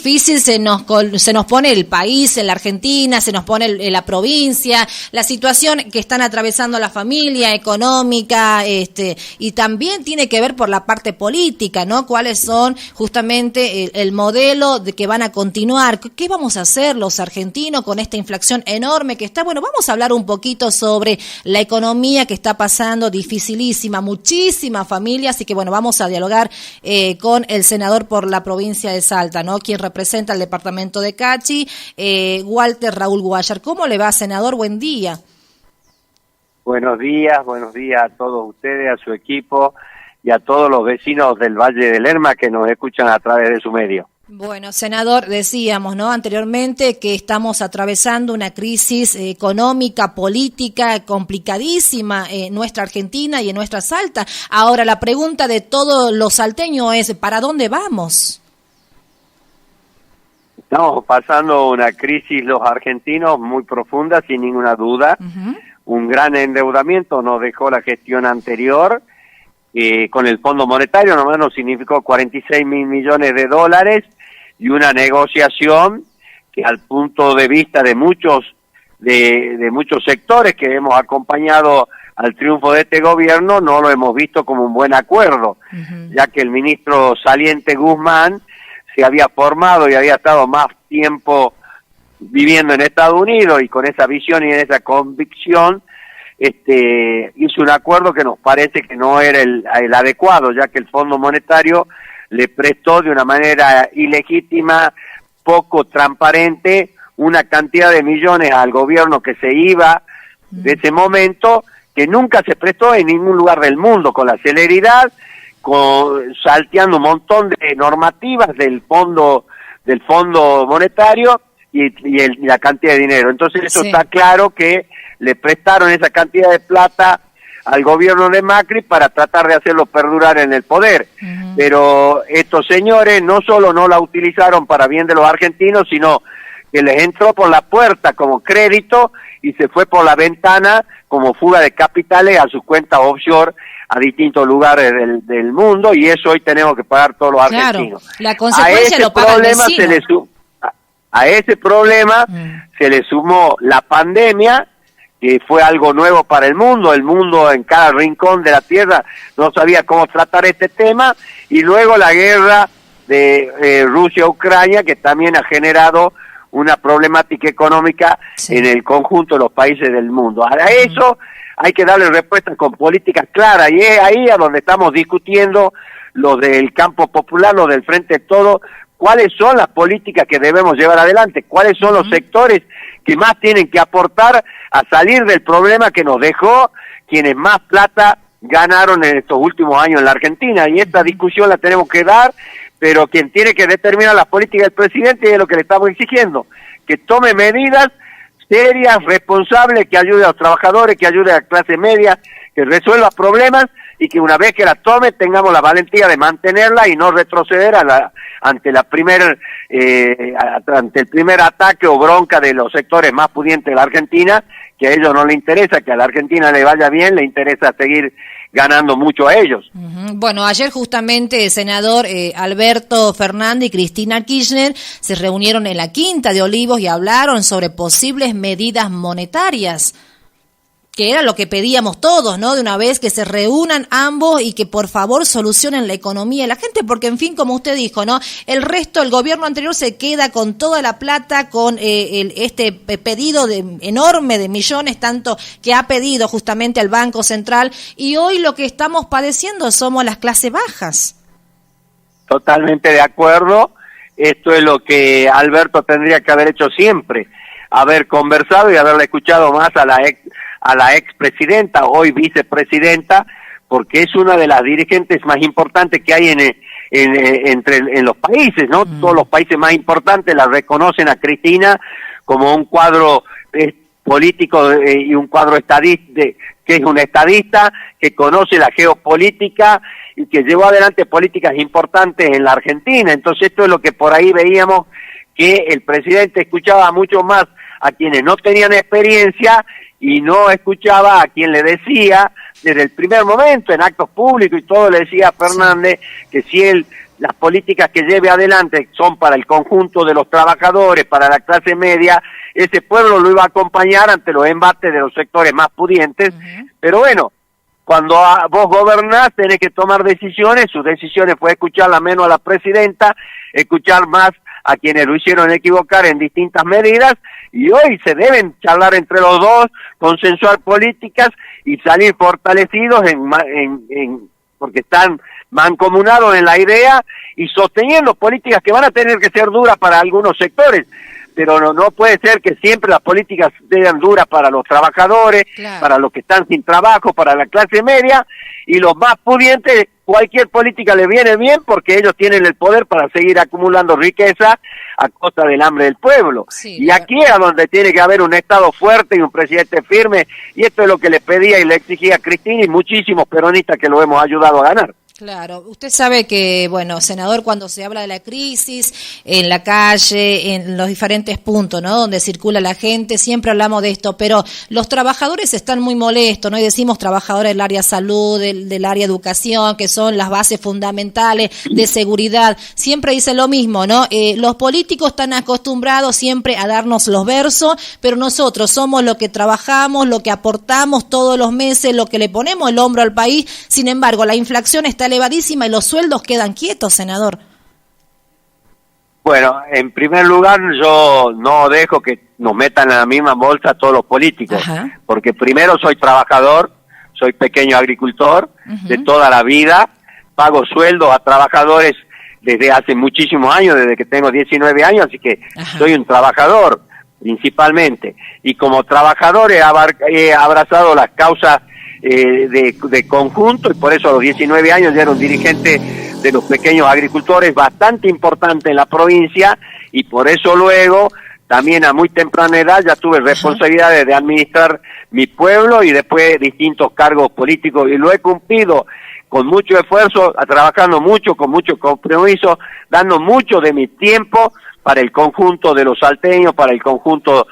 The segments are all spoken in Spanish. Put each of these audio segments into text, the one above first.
difícil se nos pone el país, en la Argentina, se nos pone la provincia, la situación que están atravesando la familia económica, y también tiene que ver por la parte política, ¿no? ¿Cuáles son justamente el modelo de que van a continuar? ¿Qué vamos a hacer los argentinos con esta inflación enorme que está? Bueno, vamos a hablar un poquito sobre la economía que está pasando dificilísima, muchísimas familias, así que bueno, vamos a dialogar con el senador por la provincia de Salta, ¿no? Quien representa el departamento de Cachi, Walter Raúl Guayar. ¿Cómo le va, senador? Buen día. Buenos días a todos ustedes, a su equipo y a todos los vecinos del Valle del Lerma que nos escuchan a través de su medio. Bueno, senador, decíamos, ¿no?, anteriormente que estamos atravesando una crisis económica, política complicadísima en nuestra Argentina y en nuestra Salta. Ahora, la pregunta de todos los salteños es, ¿para dónde vamos? Estamos pasando una crisis los argentinos muy profunda, sin ninguna duda. Un gran endeudamiento nos dejó la gestión anterior, con el Fondo Monetario, nomás nos significó 46 mil millones de dólares, y una negociación que al punto de vista de muchos sectores que hemos acompañado al triunfo de este gobierno, no lo hemos visto como un buen acuerdo, ya que el ministro saliente Guzmán se había formado y había estado más tiempo viviendo en Estados Unidos, y con esa visión y esa convicción hizo un acuerdo que nos parece que no era el adecuado, ya que el Fondo Monetario le prestó de una manera ilegítima, poco transparente, una cantidad de millones al gobierno que se iba de ese momento, que nunca se prestó en ningún lugar del mundo, con la celeridad, salteando un montón de normativas del Fondo Monetario y la cantidad de dinero. Entonces eso está claro, que le prestaron esa cantidad de plata al gobierno de Macri para tratar de hacerlo perdurar en el poder. Pero estos señores no solo no la utilizaron para bien de los argentinos, sino que les entró por la puerta como crédito y se fue por la ventana como fuga de capitales a sus cuentas offshore a distintos lugares del mundo, y eso hoy tenemos que pagar todos los argentinos. Claro, la consecuencia lo paga el vecino. A ese problema se le sumó la pandemia, que fue algo nuevo para el mundo en cada rincón de la tierra no sabía cómo tratar este tema, y luego la guerra de Rusia-Ucrania, que también ha generado una problemática económica en el conjunto de los países del mundo. A eso hay que darle respuestas con políticas claras, y es ahí a donde estamos discutiendo los del campo popular, los del Frente de Todo, cuáles son las políticas que debemos llevar adelante, cuáles son los sectores que más tienen que aportar a salir del problema que nos dejó quienes más plata ganaron en estos últimos años en la Argentina. Y esta discusión la tenemos que dar, pero quien tiene que determinar las políticas del presidente es lo que le estamos exigiendo, que tome medidas serias, responsables, que ayude a los trabajadores, que ayude a la clase media, que resuelva problemas, y que una vez que la tome tengamos la valentía de mantenerla y no retroceder ante el primer ataque o bronca de los sectores más pudientes de la Argentina, que a ellos no les interesa que a la Argentina le vaya bien, le interesa seguir ganando mucho a ellos. Bueno, ayer justamente el senador Alberto Fernández y Cristina Kirchner se reunieron en la Quinta de Olivos y hablaron sobre posibles medidas monetarias, que era lo que pedíamos todos, ¿no? De una vez, que se reúnan ambos y que por favor solucionen la economía de la gente, porque en fin, como usted dijo, ¿no?, el resto, el gobierno anterior se queda con toda la plata, con este pedido enorme de millones, tanto que ha pedido justamente al Banco Central, y hoy lo que estamos padeciendo somos las clases bajas. Totalmente de acuerdo. Esto es lo que Alberto tendría que haber hecho siempre, haber conversado y haberle escuchado más a la expresidenta, hoy vicepresidenta, porque es una de las dirigentes más importantes que hay en los países, ¿no? Todos los países más importantes la reconocen a Cristina como un cuadro político y un cuadro estadista, que es un estadista, que conoce la geopolítica y que llevó adelante políticas importantes en la Argentina. Entonces esto es lo que por ahí veíamos, que el presidente escuchaba mucho más a quienes no tenían experiencia y no escuchaba a quien le decía desde el primer momento en actos públicos y todo, le decía a Fernández que si él las políticas que lleve adelante son para el conjunto de los trabajadores, para la clase media, ese pueblo lo iba a acompañar ante los embates de los sectores más pudientes, pero bueno, cuando vos gobernás tenés que tomar decisiones, sus decisiones fue escucharla menos a la presidenta, escuchar más a quienes lo hicieron equivocar en distintas medidas, y hoy se deben charlar entre los dos, consensuar políticas y salir fortalecidos porque están mancomunados en la idea y sosteniendo políticas que van a tener que ser duras para algunos sectores, pero no puede ser que siempre las políticas sean duras para los trabajadores, claro, para los que están sin trabajo, para la clase media, y los más pudientes, cualquier política les viene bien porque ellos tienen el poder para seguir acumulando riqueza a costa del hambre del pueblo. Sí, y aquí es donde tiene que haber un Estado fuerte y un presidente firme, y esto es lo que le pedía y le exigía a Cristina y muchísimos peronistas que lo hemos ayudado a ganar. Claro, usted sabe que, bueno, senador, cuando se habla de la crisis en la calle, en los diferentes puntos, ¿no?, donde circula la gente, siempre hablamos de esto, pero los trabajadores están muy molestos, ¿no? Y decimos trabajadores del área salud, del área educación, que son las bases fundamentales de seguridad, siempre dicen lo mismo, ¿no? Los políticos están acostumbrados siempre a darnos los versos, pero nosotros somos lo que trabajamos, lo que aportamos todos los meses, lo que le ponemos el hombro al país. Sin embargo, la inflación está elevadísima y los sueldos quedan quietos, senador. Bueno, en primer lugar, yo no dejo que nos metan en la misma bolsa todos los políticos, porque primero soy trabajador, soy pequeño agricultor de toda la vida, pago sueldos a trabajadores desde hace muchísimos años, desde que tengo 19 años, así que soy un trabajador principalmente, y como trabajador he abrazado las causas de conjunto, y por eso a los 19 años ya era un dirigente de los pequeños agricultores bastante importante en la provincia, y por eso luego también a muy temprana edad ya tuve responsabilidades de administrar mi pueblo y después distintos cargos políticos, y lo he cumplido con mucho esfuerzo, trabajando mucho, con mucho compromiso, dando mucho de mi tiempo para el conjunto de los salteños, para el conjunto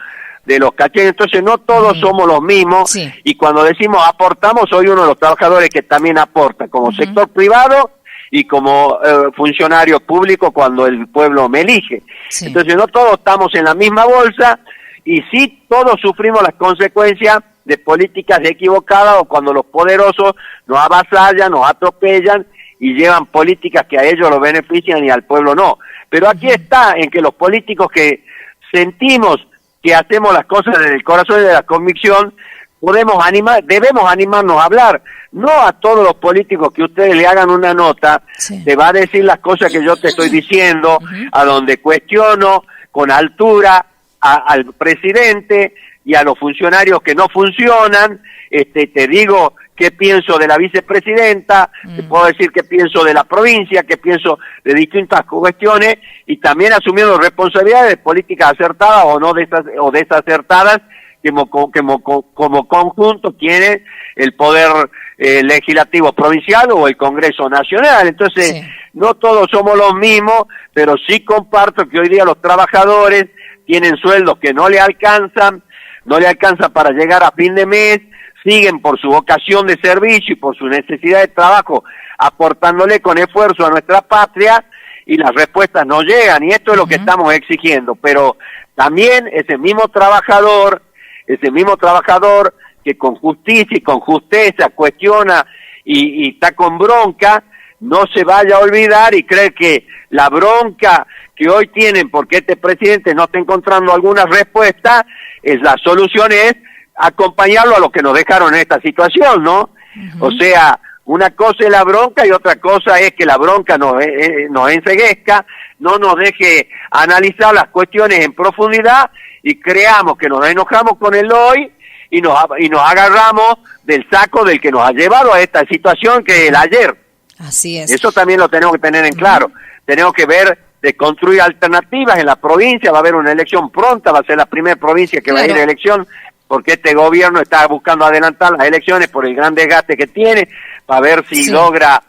de los cacheños. Entonces no todos somos los mismos, y cuando decimos aportamos, soy uno de los trabajadores que también aporta, como sector privado y como funcionario público cuando el pueblo me elige. Entonces no todos estamos en la misma bolsa, y sí todos sufrimos las consecuencias de políticas equivocadas, o cuando los poderosos nos avasallan, nos atropellan y llevan políticas que a ellos los benefician y al pueblo no. Pero aquí está en que los políticos que sentimos que hacemos las cosas desde el corazón y de la convicción, debemos animarnos a hablar. No a todos los políticos que ustedes le hagan una nota, te va a decir las cosas que yo te estoy diciendo, a donde cuestiono con altura al presidente y a los funcionarios que no funcionan, te digo qué pienso de la vicepresidenta, te puedo decir qué pienso de la provincia, qué pienso de distintas cuestiones, y también asumiendo responsabilidades de políticas acertadas o no desacertadas, como conjunto tiene el poder legislativo provincial o el Congreso Nacional. Entonces, no todos somos los mismos, pero sí comparto que hoy día los trabajadores tienen sueldos que no le alcanzan para llegar a fin de mes, siguen por su vocación de servicio y por su necesidad de trabajo, aportándole con esfuerzo a nuestra patria, y las respuestas no llegan, y esto es lo que estamos exigiendo. Pero también ese mismo trabajador que con justicia y con justeza cuestiona y está con bronca, no se vaya a olvidar y cree que la bronca que hoy tienen porque este presidente no está encontrando alguna respuesta, la solución es acompañarlo a los que nos dejaron en esta situación, ¿no? O sea, una cosa es la bronca y otra cosa es que la bronca nos enceguezca, no nos deje analizar las cuestiones en profundidad y creamos que nos enojamos con el hoy y nos agarramos del saco del que nos ha llevado a esta situación, que es el ayer. Así es. Eso también lo tenemos que tener en claro. Tenemos que ver de construir alternativas en la provincia. Va a haber una elección pronta, va a ser la primera provincia que va a ir a elección, porque este gobierno está buscando adelantar las elecciones por el gran desgaste que tiene, para ver si logra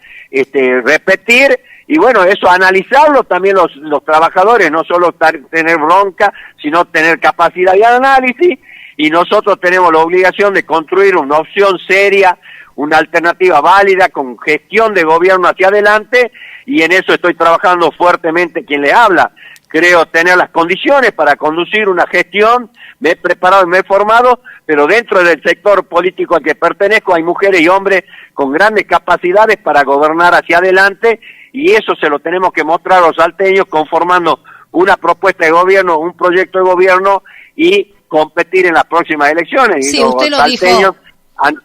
repetir. Y bueno, eso analizarlo también los trabajadores, no solo tener bronca, sino tener capacidad de análisis, y nosotros tenemos la obligación de construir una opción seria, una alternativa válida con gestión de gobierno hacia adelante, y en eso estoy trabajando fuertemente. Quien le habla, creo tener las condiciones para conducir una gestión, me he preparado y me he formado, pero dentro del sector político al que pertenezco hay mujeres y hombres con grandes capacidades para gobernar hacia adelante, y eso se lo tenemos que mostrar a los salteños conformando una propuesta de gobierno, un proyecto de gobierno, y competir en las próximas elecciones. Sí, y los usted lo salteños dijo.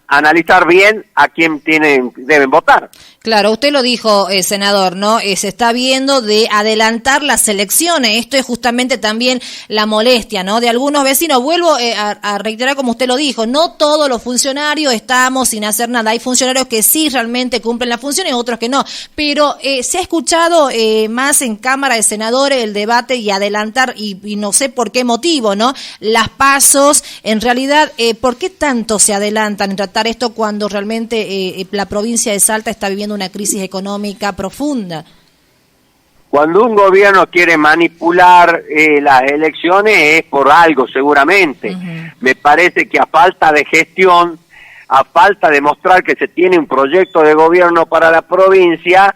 Analizar bien a quién deben votar. Claro, usted lo dijo, senador, ¿no? Se está viendo de adelantar las elecciones. Esto es justamente también la molestia, ¿no? De algunos vecinos. Vuelvo a reiterar como usted lo dijo, no todos los funcionarios estamos sin hacer nada. Hay funcionarios que sí realmente cumplen la función y otros que no. Pero se ha escuchado más en Cámara de Senadores el debate y adelantar, y no sé por qué motivo, ¿no? Las pasos, en realidad, ¿por qué tanto se adelantan en tratar esto cuando realmente la provincia de Salta está viviendo una crisis económica profunda? Cuando un gobierno quiere manipular las elecciones es por algo, seguramente. Uh-huh. Me parece que a falta de gestión, a falta de mostrar que se tiene un proyecto de gobierno para la provincia,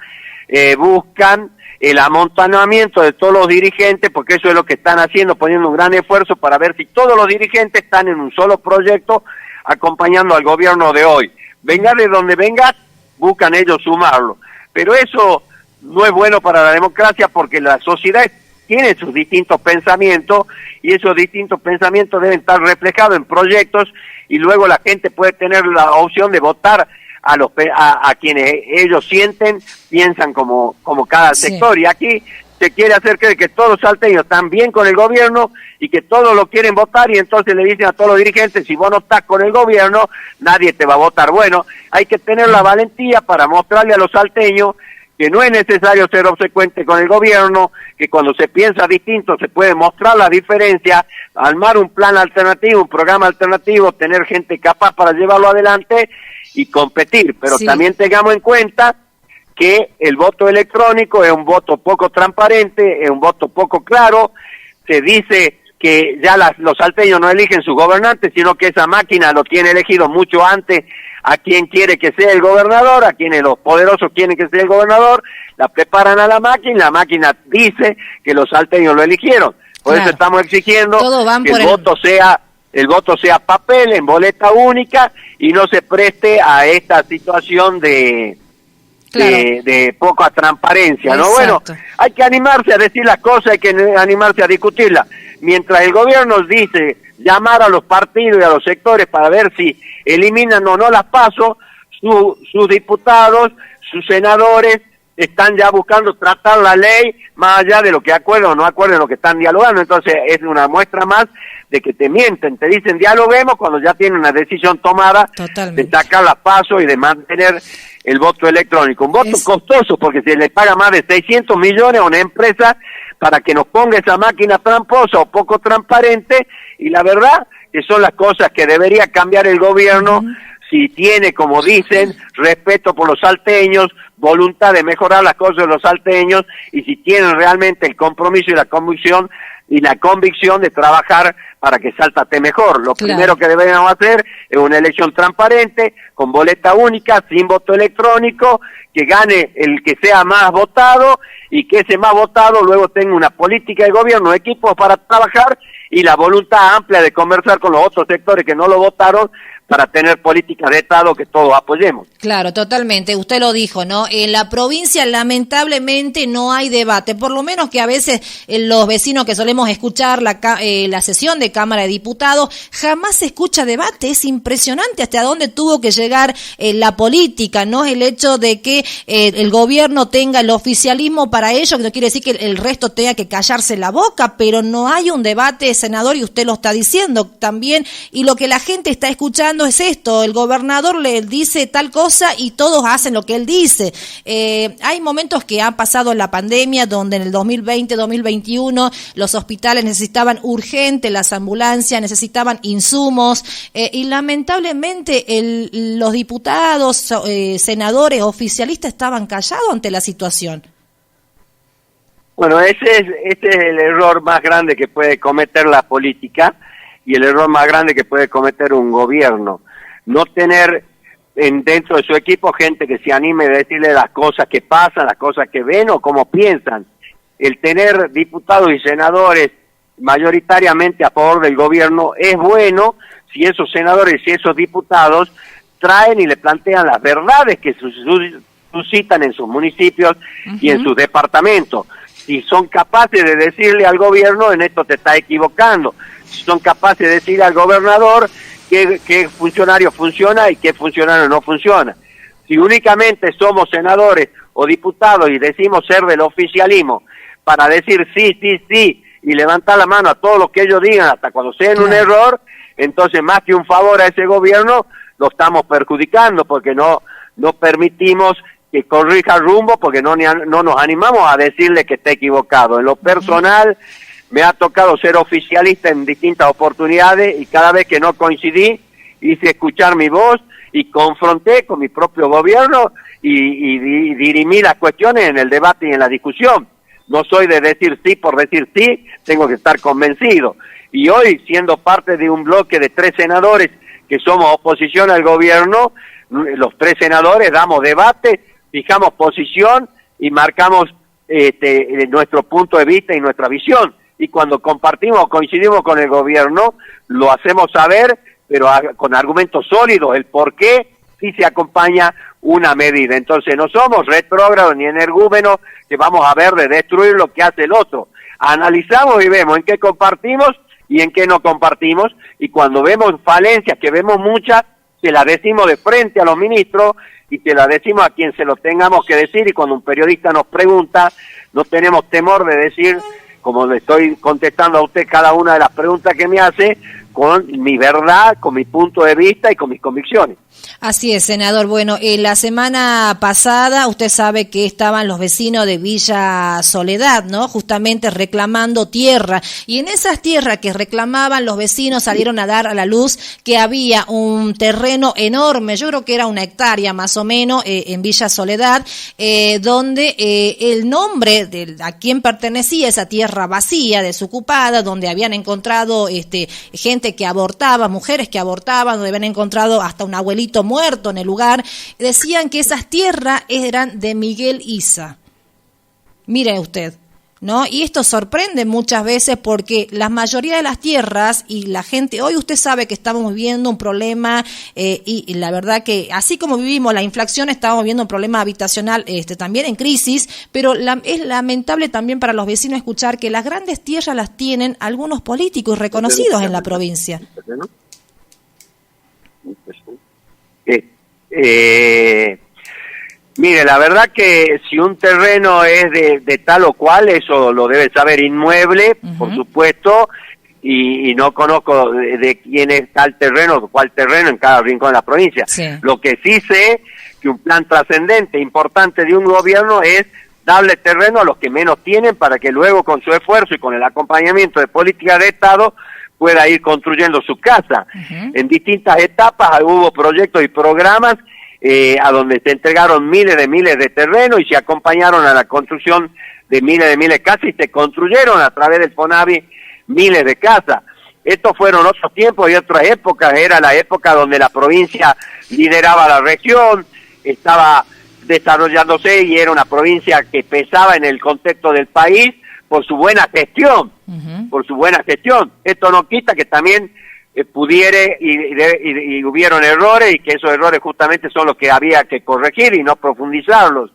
buscan el amontonamiento de todos los dirigentes, porque eso es lo que están haciendo, poniendo un gran esfuerzo para ver si todos los dirigentes están en un solo proyecto acompañando al gobierno de hoy. Venga de donde venga, buscan ellos sumarlo. Pero eso no es bueno para la democracia, porque la sociedad tiene sus distintos pensamientos, y esos distintos pensamientos deben estar reflejados en proyectos, y luego la gente puede tener la opción de votar a quienes ellos piensan como cada sector. Sí. Y aquí se quiere hacer creer que todos los salteños están bien con el gobierno y que todos lo quieren votar, y entonces le dicen a todos los dirigentes, si vos no estás con el gobierno, nadie te va a votar. Bueno, hay que tener la valentía para mostrarle a los salteños que no es necesario ser obsecuente con el gobierno, que cuando se piensa distinto se puede mostrar la diferencia, armar un plan alternativo, un programa alternativo, tener gente capaz para llevarlo adelante y competir. Pero sí, también tengamos en cuenta que el voto electrónico es un voto poco transparente, es un voto poco claro. Se dice que ya los salteños no eligen sus gobernantes, sino que esa máquina lo tiene elegido mucho antes a quien quiere que sea el gobernador, a quienes los poderosos quieren que sea el gobernador, la preparan a la máquina dice que los salteños lo eligieron. Por eso estamos exigiendo que el voto sea papel, en boleta única, y no se preste a esta situación de poca transparencia, ¿no? Exacto. Bueno, hay que animarse a decir las cosas, hay que animarse a discutirlas. Mientras el gobierno dice llamar a los partidos y a los sectores para ver si eliminan o no las PASO, sus diputados, sus senadores están ya buscando tratar la ley más allá de lo que acuerdan o no acuerdan, lo que están dialogando. Entonces es una muestra más de que te mienten, te dicen dialoguemos cuando ya tienen una decisión tomada. Totalmente. De sacar las PASO y de mantener el voto electrónico. Un voto costoso, porque se le paga más de 600 millones a una empresa para que nos ponga esa máquina tramposa o poco transparente, y la verdad que son las cosas que debería cambiar el gobierno. Uh-huh. Si tiene, como dicen, respeto por los salteños, voluntad de mejorar las cosas de los salteños, y si tienen realmente el compromiso y la convicción de trabajar para que Salta esté mejor. Lo primero que deberíamos hacer es una elección transparente, con boleta única, sin voto electrónico, que gane el que sea más votado, y que ese más votado luego tenga una política de gobierno, equipos para trabajar, y la voluntad amplia de conversar con los otros sectores que no lo votaron, para tener políticas de Estado que todos apoyemos. Claro, totalmente. Usted lo dijo, ¿no? En la provincia lamentablemente no hay debate, por lo menos que a veces los vecinos que solemos escuchar la sesión de Cámara de Diputados, jamás se escucha debate. Es impresionante hasta dónde tuvo que llegar la política, ¿no? El hecho de que el gobierno tenga el oficialismo para ello, que no quiere decir que el resto tenga que callarse la boca, pero no hay un debate, senador, y usted lo está diciendo también, y lo que la gente está escuchando es esto: el gobernador le dice tal cosa y todos hacen lo que él dice. Hay momentos que ha pasado en la pandemia, donde en el 2020, 2021 los hospitales necesitaban urgente, las ambulancias necesitaban insumos, y lamentablemente los diputados, senadores, oficialistas estaban callados ante la situación. Bueno, ese es el error más grande que puede cometer la política, y el error más grande que puede cometer un gobierno: no tener dentro de su equipo gente que se anime a decirle las cosas que pasan, las cosas que ven o cómo piensan. El tener diputados y senadores mayoritariamente a favor del gobierno es bueno si esos senadores y esos diputados traen y le plantean las verdades que suscitan en sus municipios y en sus departamentos. Si son capaces de decirle al gobierno, en esto te está equivocando. Si son capaces de decirle al gobernador qué funcionario funciona y qué funcionario no funciona. Si únicamente somos senadores o diputados y decimos ser del oficialismo para decir sí, sí, sí, y levantar la mano a todo lo que ellos digan hasta cuando sean un error, entonces más que un favor a ese gobierno, lo estamos perjudicando porque no permitimos que corrija rumbo porque no nos animamos a decirle que está equivocado. En lo personal, me ha tocado ser oficialista en distintas oportunidades y cada vez que no coincidí, hice escuchar mi voz y confronté con mi propio gobierno y dirimí las cuestiones en el debate y en la discusión. No soy de decir sí por decir sí, tengo que estar convencido. Y hoy, siendo parte de un bloque de 3 senadores que somos oposición al gobierno, los 3 senadores damos debate, fijamos posición y marcamos nuestro punto de vista y nuestra visión. Y cuando compartimos o coincidimos con el gobierno, lo hacemos saber, pero con argumentos sólidos, el por qué sí se acompaña una medida. Entonces no somos retrógrados ni energúmenos que vamos a ver de destruir lo que hace el otro. Analizamos y vemos en qué compartimos y en qué no compartimos, y cuando vemos falencias, que vemos muchas, se las decimos de frente a los ministros y se las decimos a quien se lo tengamos que decir, y cuando un periodista nos pregunta, no tenemos temor de decir, como le estoy contestando a usted cada una de las preguntas que me hace, con mi verdad, con mi punto de vista y con mis convicciones. Así es, senador. Bueno, la semana pasada usted sabe que estaban los vecinos de Villa Soledad, ¿no? Justamente reclamando tierra. Y en esas tierras que reclamaban los vecinos salieron a dar a la luz que había un terreno enorme, yo creo que era 1 hectárea más o menos, en Villa Soledad, donde el nombre de a quien pertenecía esa tierra vacía, desocupada, donde habían encontrado gente que abortaba, mujeres que abortaban, donde habían encontrado hasta un abuelito muerto en el lugar, decían que esas tierras eran de Miguel Isa. Mire usted, ¿no? Y esto sorprende muchas veces porque la mayoría de las tierras y la gente, hoy usted sabe que estamos viviendo un problema y la verdad que así como vivimos la inflación, estamos viviendo un problema habitacional también en crisis, pero es lamentable también para los vecinos escuchar que las grandes tierras las tienen algunos políticos reconocidos en la provincia. Mire, la verdad que si un terreno es de tal o cual, eso lo debe saber Inmueble, por supuesto, y no conozco de quién es tal terreno, cuál terreno en cada rincón de la provincia. Sí. Lo que sí sé, que un plan trascendente, importante de un gobierno es darle terreno a los que menos tienen para que luego con su esfuerzo y con el acompañamiento de políticas de Estado pueda ir construyendo su casa. En distintas etapas hubo proyectos y programas a donde se entregaron miles de terrenos y se acompañaron a la construcción de miles de casas y se construyeron a través del FONAVI miles de casas. Estos fueron otros tiempos y otras épocas, era la época donde la provincia lideraba la región, estaba desarrollándose y era una provincia que pesaba en el contexto del país por su buena gestión, por su buena gestión. Esto no quita que también pudiere y hubieron errores y que esos errores justamente son los que había que corregir y no profundizarlos.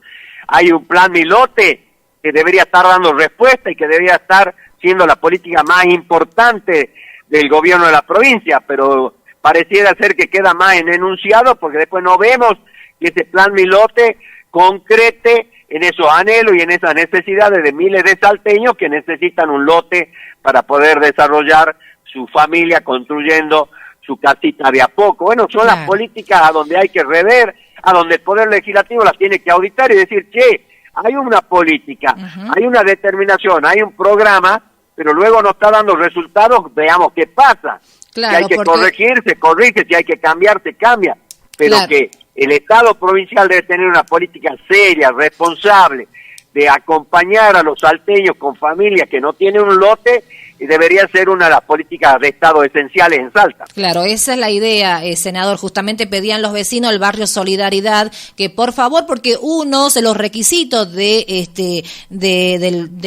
Hay un plan Milote que debería estar dando respuesta y que debería estar siendo la política más importante del gobierno de la provincia, pero pareciera ser que queda más en enunciado porque después no vemos que ese plan Milote concrete en esos anhelos y en esas necesidades de miles de salteños que necesitan un lote para poder desarrollar su familia construyendo su casita de a poco. Bueno, son las políticas a donde hay que rever, a donde el Poder Legislativo las tiene que auditar y decir, che, hay una política, hay una determinación, hay un programa, pero luego no está dando resultados, veamos qué pasa. Claro, si hay que corregir, se corrige, si hay que cambiar, se cambia. Pero que el Estado provincial debe tener una política seria, responsable, de acompañar a los salteños con familias que no tienen un lote, y debería ser una de las políticas de Estado esenciales en Salta. Claro, esa es la idea, senador. Justamente pedían los vecinos del barrio Solidaridad que por favor, porque uno de los requisitos de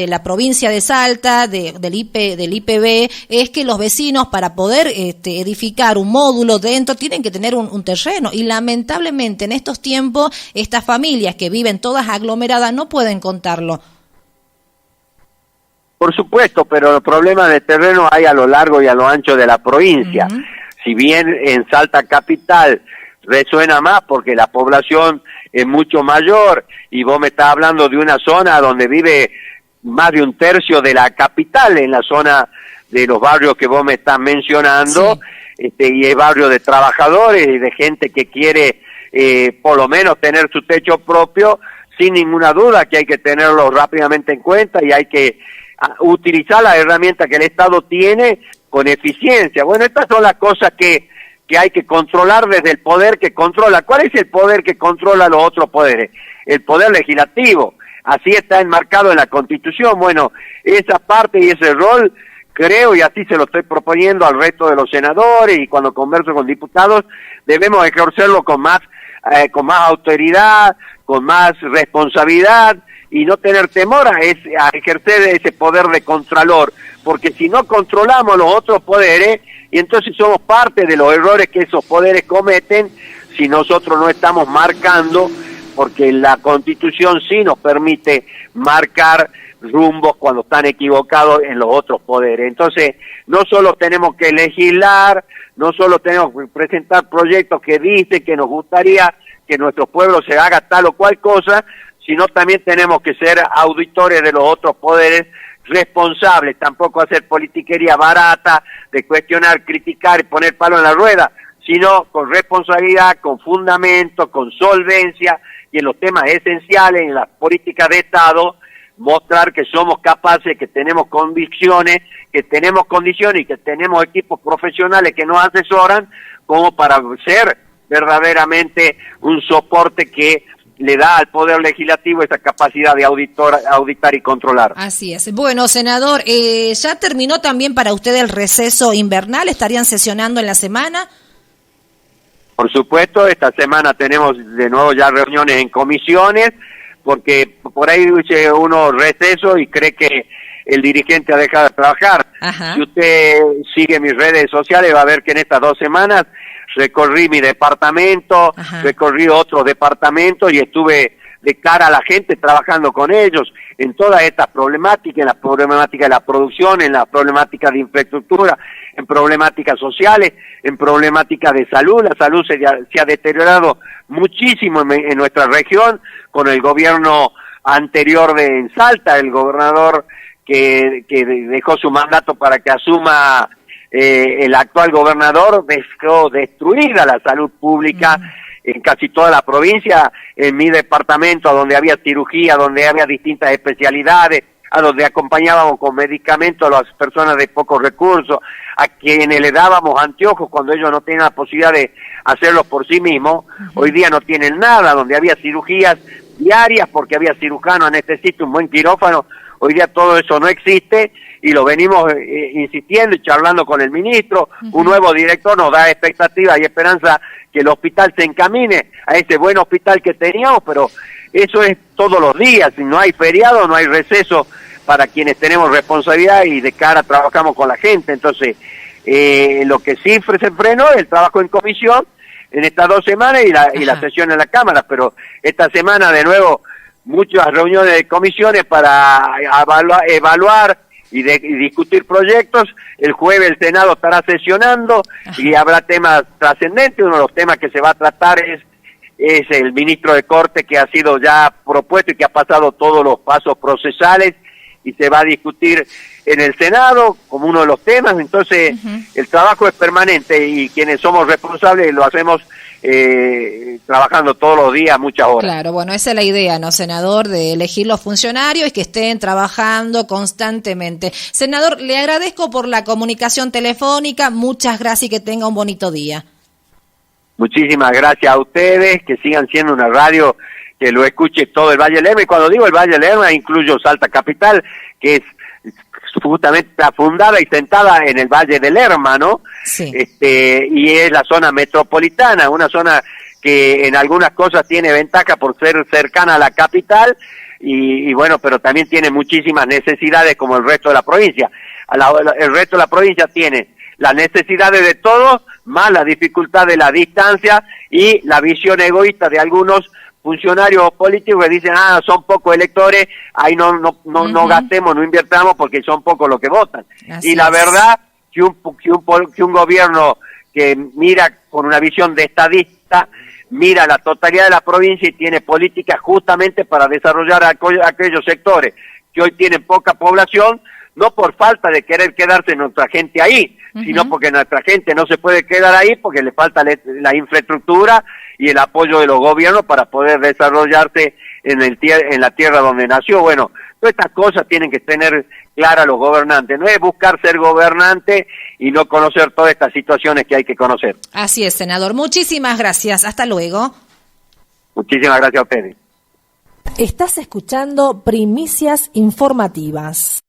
la provincia de Salta, del IPB, es que los vecinos para poder edificar un módulo dentro tienen que tener un terreno, y lamentablemente en estos tiempos estas familias que viven todas aglomeradas no pueden contarlo. Por supuesto, pero los problemas de terreno hay a lo largo y a lo ancho de la provincia. Si bien en Salta capital resuena más porque la población es mucho mayor, y vos me estás hablando de una zona donde vive más de un tercio de la capital, en la zona de los barrios que vos me estás mencionando, y es barrio de trabajadores y de gente que quiere por lo menos tener su techo propio, sin ninguna duda que hay que tenerlo rápidamente en cuenta y hay que utilizar la herramienta que el Estado tiene con eficiencia. Bueno, estas son las cosas que hay que controlar desde el poder que controla. ¿Cuál es el poder que controla los otros poderes? El poder legislativo. Así está enmarcado en la Constitución. Bueno, esa parte y ese rol, creo, y así se lo estoy proponiendo al resto de los senadores, y cuando converso con diputados, debemos ejercerlo con más autoridad, con más responsabilidad, y no tener temor a ejercer ese poder de contralor, porque si no controlamos los otros poderes, y entonces somos parte de los errores que esos poderes cometen, si nosotros no estamos marcando, porque la Constitución sí nos permite marcar rumbos cuando están equivocados en los otros poderes. Entonces, no solo tenemos que legislar, no solo tenemos que presentar proyectos que dicen que nos gustaría que nuestro pueblo se haga tal o cual cosa, sino también tenemos que ser auditores de los otros poderes, responsables, tampoco hacer politiquería barata de cuestionar, criticar y poner palo en la rueda, sino con responsabilidad, con fundamento, con solvencia, y en los temas esenciales, en las políticas de Estado, mostrar que somos capaces, que tenemos convicciones, que tenemos condiciones y que tenemos equipos profesionales que nos asesoran como para ser verdaderamente un soporte que le da al Poder Legislativo esa capacidad de auditar y controlar. Así es. Bueno, senador, ¿ya terminó también para usted el receso invernal? ¿Estarían sesionando en la semana? Por supuesto, esta semana tenemos de nuevo ya reuniones en comisiones, porque por ahí dice uno receso y cree que el dirigente ha dejado de trabajar. Ajá. Si usted sigue mis redes sociales va a ver que en estas 2 semanas recorrí mi departamento, ajá, recorrí otros departamentos y estuve de cara a la gente trabajando con ellos en todas estas problemáticas, en la problemática de la producción, en la problemática de infraestructura, en problemáticas sociales, en problemáticas de salud. La salud se ha deteriorado muchísimo en nuestra región con el gobierno anterior de Salta, el gobernador que dejó su mandato para que asuma el actual gobernador, dejó destruida la salud pública en casi toda la provincia. En mi departamento, donde había cirugía, donde había distintas especialidades, a donde acompañábamos con medicamentos a las personas de pocos recursos, a quienes le dábamos anteojos cuando ellos no tenían la posibilidad de hacerlo por sí mismos, hoy día no tienen nada, donde había cirugías diarias porque había cirujano, anestesista, un buen quirófano. Hoy día todo eso no existe y lo venimos insistiendo y charlando con el ministro. Un nuevo director nos da expectativa y esperanza que el hospital se encamine a ese buen hospital que teníamos, pero eso es todos los días. Si no hay feriado, no hay receso para quienes tenemos responsabilidad y de cara trabajamos con la gente. Entonces, lo que sí se frenó es el trabajo en comisión en estas 2 semanas y la sesión en la Cámara, pero esta semana de nuevo muchas reuniones de comisiones para evaluar y discutir proyectos. El jueves el Senado estará sesionando y habrá temas trascendentes. Uno de los temas que se va a tratar es el ministro de Corte, que ha sido ya propuesto y que ha pasado todos los pasos procesales y se va a discutir en el Senado como uno de los temas. Entonces el trabajo es permanente y quienes somos responsables lo hacemos trabajando todos los días, muchas horas. Claro, bueno, esa es la idea, ¿no, senador? De elegir los funcionarios y que estén trabajando constantemente. Senador, le agradezco por la comunicación telefónica, muchas gracias y que tenga un bonito día. Muchísimas gracias a ustedes, que sigan siendo una radio que lo escuche todo el Valle Lerma, y cuando digo el Valle Lerma incluyo Salta Capital, que es justamente está fundada y sentada en el Valle del Lerma, ¿no? Sí. Y es la zona metropolitana, una zona que en algunas cosas tiene ventaja por ser cercana a la capital, y bueno, pero también tiene muchísimas necesidades como el resto de la provincia. El resto de la provincia tiene las necesidades de todos, más la dificultad de la distancia y la visión egoísta de algunos funcionarios políticos que dicen, son pocos electores, ahí no gastemos, no invirtamos porque son pocos los que votan. Así y la es. verdad que un gobierno que mira con una visión de estadista, mira la totalidad de la provincia y tiene políticas justamente para desarrollar aquellos sectores que hoy tienen poca población, no por falta de querer quedarse nuestra gente ahí, sino porque nuestra gente no se puede quedar ahí porque le falta la infraestructura y el apoyo de los gobiernos para poder desarrollarse en la tierra donde nació. Bueno, todas estas cosas tienen que tener claras los gobernantes, no es buscar ser gobernante y no conocer todas estas situaciones que hay que conocer. Así es, senador. Muchísimas gracias. Hasta luego. Muchísimas gracias a ustedes. Estás escuchando Primicias Informativas.